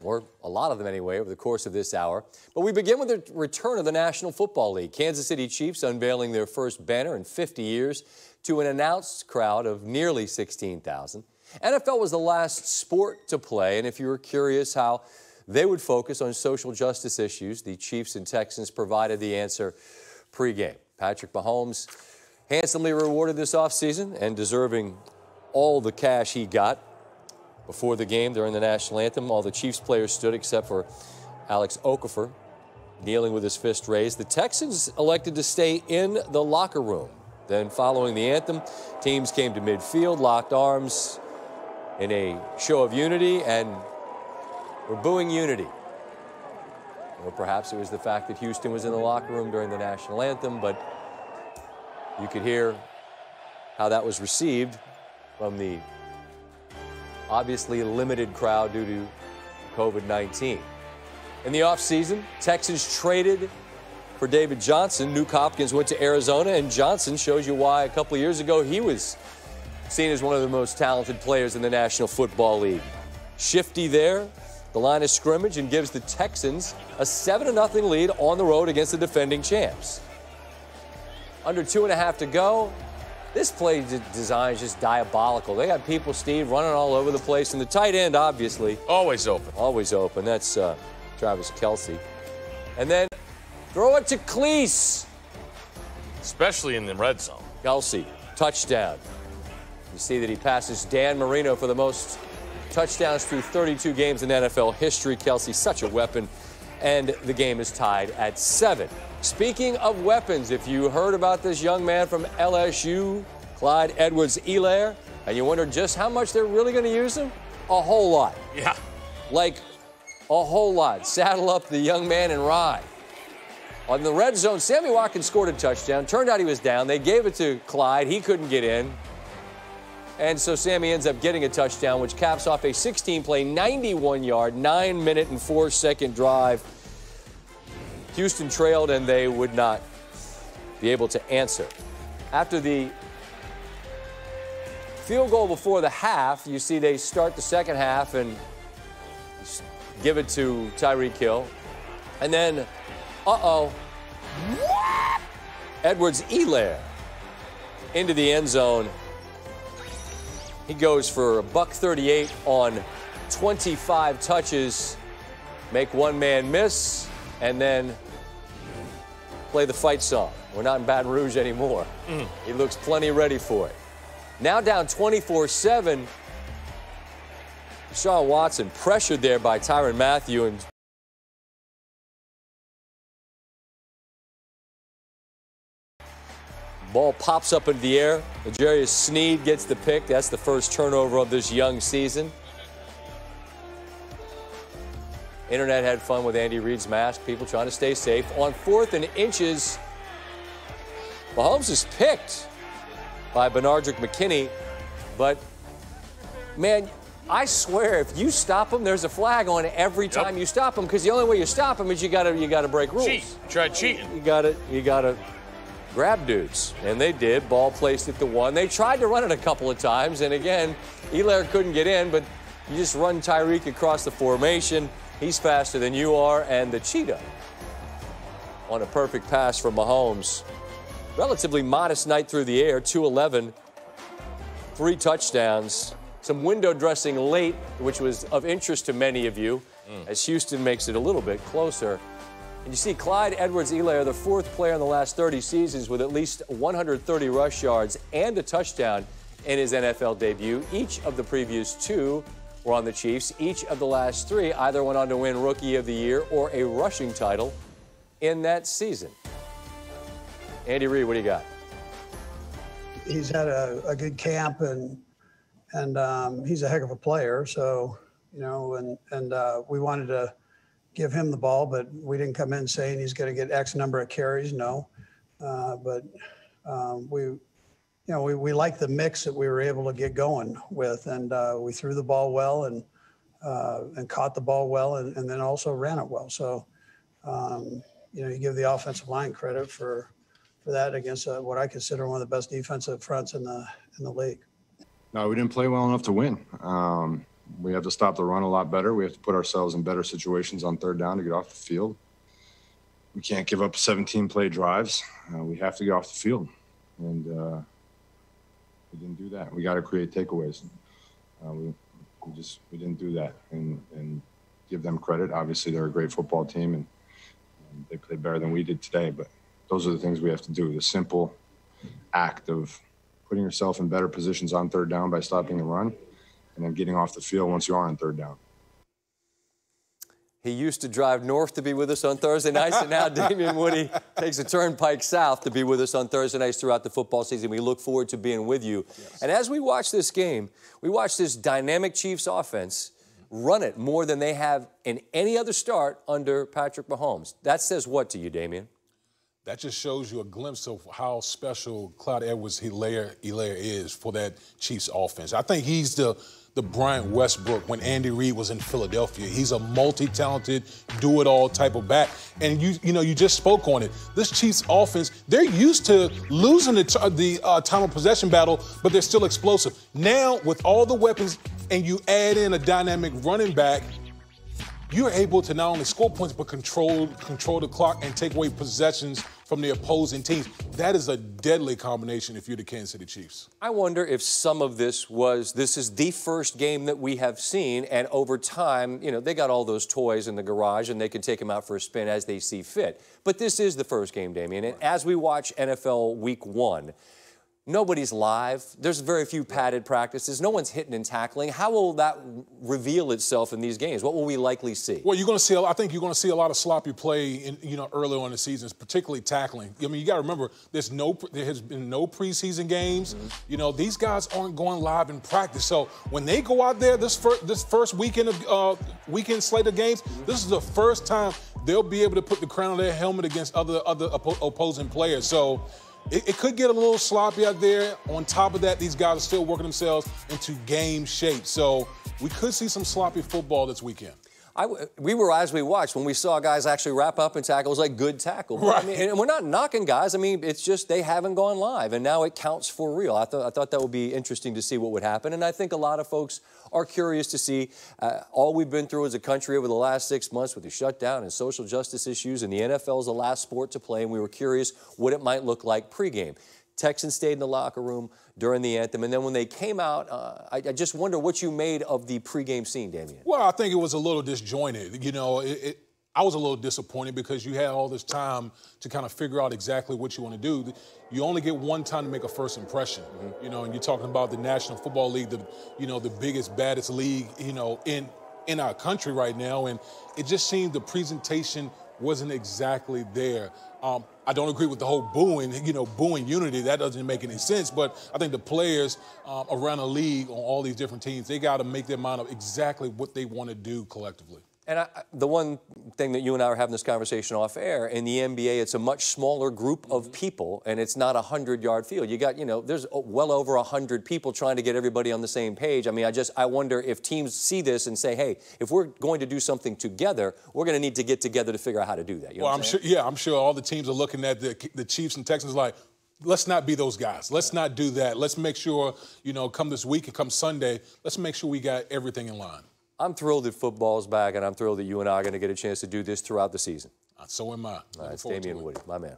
or a lot of them anyway, over the course of this hour. But we begin with the return of the National Football League. Kansas City Chiefs unveiling their first banner in 50 years to an announced crowd of nearly 16,000. NFL was the last sport to play, and if you were curious how they would focus on social justice issues, the Chiefs and Texans provided the answer pregame. Patrick Mahomes handsomely rewarded this offseason and deserving all the cash he got. Before the game, during the national anthem, all the Chiefs players stood except for Alex Okafor, kneeling with his fist raised. The Texans elected to stay in the locker room. Then, following the anthem, teams came to midfield, locked arms in a show of unity, and were booing unity. Or perhaps it was the fact that Houston was in the locker room during the national anthem, but you could hear how that was received from the obviously limited crowd due to COVID-19. In the offseason, Texans traded for David Johnson. Nuke Hopkins went to Arizona, and Johnson shows you why a couple of years ago he was seen as one of the most talented players in the National Football League. Shifty there, the line of scrimmage, and gives the Texans a 7-0 lead on the road against the defending champs. Under 2.5 to go. This play design is just diabolical. They got people, Steve, running all over the place. And the tight end, obviously. Always open. Always open. That's Travis Kelce. And then throw it to Cleese. Especially in the red zone. Kelce, touchdown. You see that he passes Dan Marino for the most touchdowns through 32 games in NFL history. Kelce, such a weapon. And the game is tied at 7. Speaking of weapons, if you heard about this young man from LSU, Clyde Edwards-Helaire, and you wonder just how much they're really going to use him, a whole lot. Yeah. Like a whole lot. Saddle up the young man and ride. On the red zone, Sammy Watkins scored a touchdown. Turned out he was down. They gave it to Clyde. He couldn't get in. And so Sammy ends up getting a touchdown, which caps off a 16-play, 91-yard, 9-minute and 4-second drive. Houston trailed, and they would not be able to answer. After the field goal before the half, you see they start the second half and give it to Tyreek Hill. And then, Edwards-Helaire into the end zone. He goes for a $138 on 25 touches, make one man miss, and then play the fight song. We're not in Baton Rouge anymore. He looks plenty ready for it. Now down 24-7. Deshaun Watson pressured there by Tyrann Mathieu, and ball pops up into the air. L'Jarius Sneed gets the pick. That's the first turnover of this young season. Internet had fun with Andy Reid's mask. People trying to stay safe. On 4th and inches, Mahomes is picked by Benardrick McKinney. But, man, I swear, if you stop him, there's a flag on every time you stop him, because the only way you stop him is you gotta break rules. Cheat. Try cheating. You gotta grab dudes, and they did. Ball placed at the 1. They tried to run it a couple of times, and again, Helaire couldn't get in, but you just run Tyreek across the formation. He's faster than you are, and the cheetah on a perfect pass from Mahomes. Relatively modest night through the air, 211, 3 touchdowns. Some window dressing late, which was of interest to many of you, as Houston makes it a little bit closer. And you see Clyde Edwards-Helaire, the 4th player in the last 30 seasons with at least 130 rush yards and a touchdown in his NFL debut. Each of the previous 2 were on the Chiefs. Each of the last 3 either went on to win Rookie of the Year or a rushing title in that season. Andy Reid, what do you got? He's had a good camp, and he's a heck of a player. So, you know, and we wanted to give him the ball, but we didn't come in saying he's going to get X number of carries. No, but we like the mix that we were able to get going with, and we threw the ball well and caught the ball well, and then also ran it well. So, you give the offensive line credit for that against what I consider one of the best defensive fronts in the league. No, we didn't play well enough to win. We have to stop the run a lot better. We have to put ourselves in better situations on third down to get off the field. We can't give up 17-play drives. We have to get off the field. And we didn't do that. We got to create takeaways. We didn't do that and give them credit. Obviously, they're a great football team, and they played better than we did today. But those are the things we have to do. The simple act of putting yourself in better positions on third down by stopping the run and then getting off the field once you are on third down. He used to drive north to be with us on Thursday nights, and now Damien Woody takes a turnpike south to be with us on Thursday nights throughout the football season. We look forward to being with you. Yes. And as we watch this game, we watch this dynamic Chiefs offense run it more than they have in any other start under Patrick Mahomes. That says what to you, Damien? That just shows you a glimpse of how special Clyde Edwards-Helaire is for that Chiefs offense. I think he's the Bryant Westbrook when Andy Reid was in Philadelphia. He's a multi-talented, do-it-all type of back. And you just spoke on it. This Chiefs offense, they're used to losing the time of possession battle, but they're still explosive. Now, with all the weapons, and you add in a dynamic running back, you're able to not only score points, but control the clock and take away possessions from the opposing teams. That is a deadly combination if you're the Kansas City Chiefs. I wonder if some of this is the first game that we have seen, and over time, they got all those toys in the garage and they can take them out for a spin as they see fit. But this is the first game, Damien, and as we watch NFL Week 1, nobody's live. There's very few padded practices. No one's hitting and tackling. How will that reveal itself in these games? What will we likely see? Well, I think you're going to see a lot of sloppy play early on in the season, particularly tackling. I mean, you got to remember, there has been no preseason games. Mm-hmm. These guys aren't going live in practice. So when they go out there this first weekend slate of games, this is the first time they'll be able to put the crown on their helmet against other opposing players. So it could get a little sloppy out there. On top of that, these guys are still working themselves into game shape. So we could see some sloppy football this weekend. We were, as we watched, when we saw guys actually wrap up and tackle, it was like good tackle. Right. And we're not knocking guys. I mean, it's just they haven't gone live, and now it counts for real. I thought that would be interesting to see what would happen, and I think a lot of folks are curious to see all we've been through as a country over the last 6 months with the shutdown and social justice issues, and the NFL is the last sport to play, and we were curious what it might look like pregame. Texans stayed in the locker room during the anthem, and then when they came out, I just wonder what you made of the pregame scene, Damien. Well, I think it was a little disjointed. I was a little disappointed because you had all this time to kind of figure out exactly what you want to do. You only get one time to make a first impression, and you're talking about the National Football League, the biggest, baddest league, in our country right now, and it just seemed the presentation wasn't exactly there. I don't agree with the whole booing unity. That doesn't make any sense. But I think the players around the league on all these different teams, they got to make their mind up exactly what they want to do collectively. And the one thing that you and I are having this conversation off air, in the NBA, it's a much smaller group of people, and it's not a 100-yard field. You got, there's well over 100 people trying to get everybody on the same page. I mean, I wonder if teams see this and say, hey, if we're going to do something together, we're going to need to get together to figure out how to do that. You know I'm sure all the teams are looking at the Chiefs and Texans like, let's not be those guys. Let's not do that. Let's make sure, come this week and come Sunday, let's make sure we got everything in line. I'm thrilled that football's back, and I'm thrilled that you and I are going to get a chance to do this throughout the season. So am I. It's Damien Woody, my man.